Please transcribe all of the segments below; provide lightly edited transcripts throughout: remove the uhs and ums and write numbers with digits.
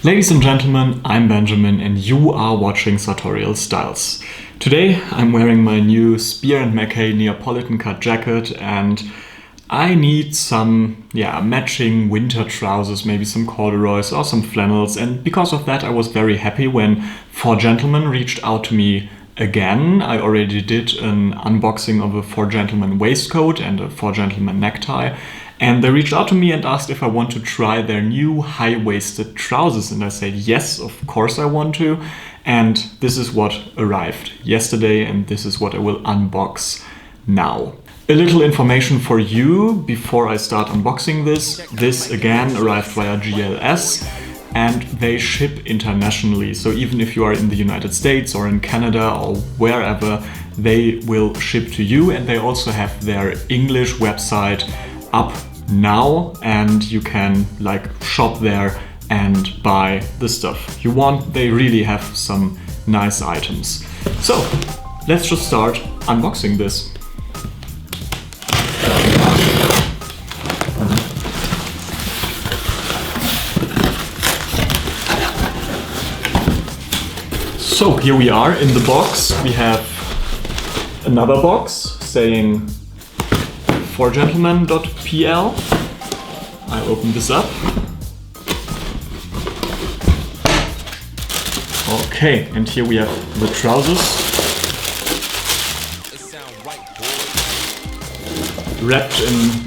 Ladies and gentlemen, I'm Benjamin and you are watching Sartorial Styles. Today I'm wearing my new Spear & Mackay Neapolitan cut jacket and I need some matching winter trousers, maybe some corduroys or some flannels, and because of that I was very happy when 4Gentleman reached out to me again. I already did an unboxing of a 4Gentleman waistcoat and a 4Gentleman necktie. And they reached out to me and asked if I want to try their new high-waisted trousers. And I said, yes, of course I want to. And this is what arrived yesterday and this is what I will unbox now. A little information for you before I start unboxing this. This again arrived via GLS and they ship internationally. So even if you are in the United States or in Canada or wherever, they will ship to you. And they also have their English website up now and you can shop there and buy the stuff you want. They really have some nice items. So let's just start unboxing this. So here we are in the box. We have another box saying 4gentleman.pl. I open this up. Okay, and here we have the trousers. Wrapped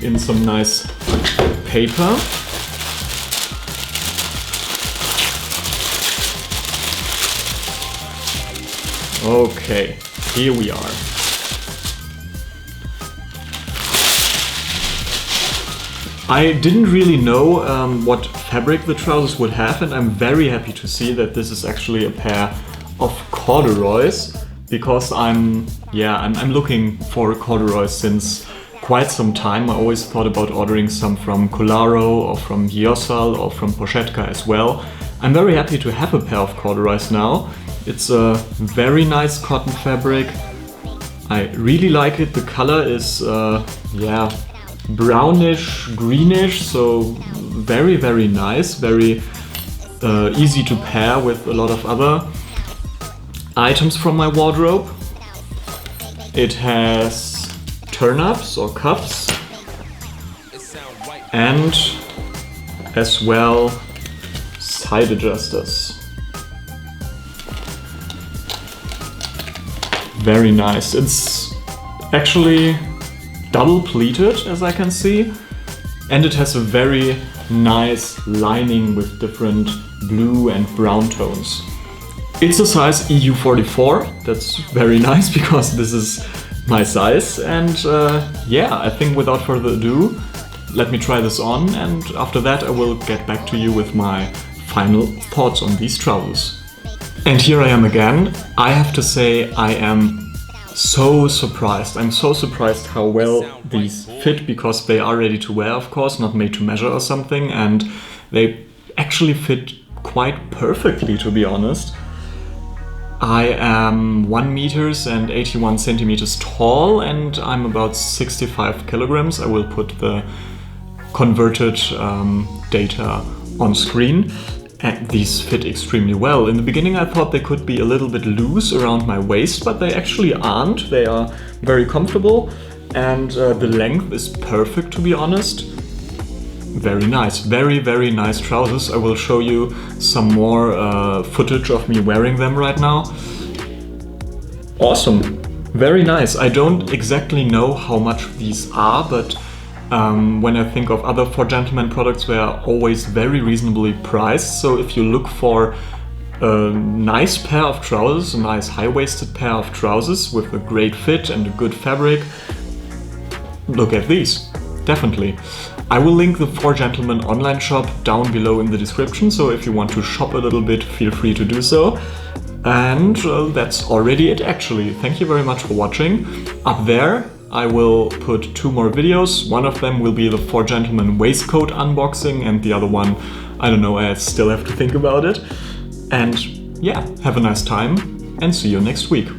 in some nice paper. Okay, here we are. I didn't really know what fabric the trousers would have, and I'm very happy to see that this is actually a pair of corduroys, because I'm looking for corduroys since quite some time. I always thought about ordering some from Colaro or from Giosal or from Poshetka as well. I'm very happy to have a pair of corduroys now. It's a very nice cotton fabric. I really like it. The color is brownish, greenish, so very, very nice, very easy to pair with a lot of other items from my wardrobe. It has turn-ups or cuffs and as well side adjusters. Very nice. It's actually double pleated, as I can see, and it has a very nice lining with different blue and brown tones. It's a size EU44. That's very nice because this is my size, and I think without further ado, let me try this on, and after that I will get back to you with my final thoughts on these trousers. And here I am again. I have to say I am so surprised. I'm so surprised how well these fit, because they are ready to wear, of course, not made to measure or something, and they actually fit quite perfectly, to be honest. I am 1 meter and 81 centimeters tall and I'm about 65 kilograms. I will put the converted data on screen. And these fit extremely well. In the beginning I thought they could be a little bit loose around my waist, but they actually aren't. They are very comfortable and the length is perfect, to be honest. Very nice, very, very nice trousers. I will show you some more footage of me wearing them right now. Awesome, very nice. I don't exactly know how much these are, but when I think of other 4Gentleman products, they are always very reasonably priced. So if you look for a nice pair of trousers, a nice high-waisted pair of trousers with a great fit and a good fabric, look at these, definitely. I will link the 4Gentleman online shop down below in the description, so if you want to shop a little bit, feel free to do so. And that's already it, actually. Thank you very much for watching. Up there I will put 2 more videos. One of them will be the 4Gentleman waistcoat unboxing and the other one, I don't know, I still have to think about it. And yeah, have a nice time and see you next week.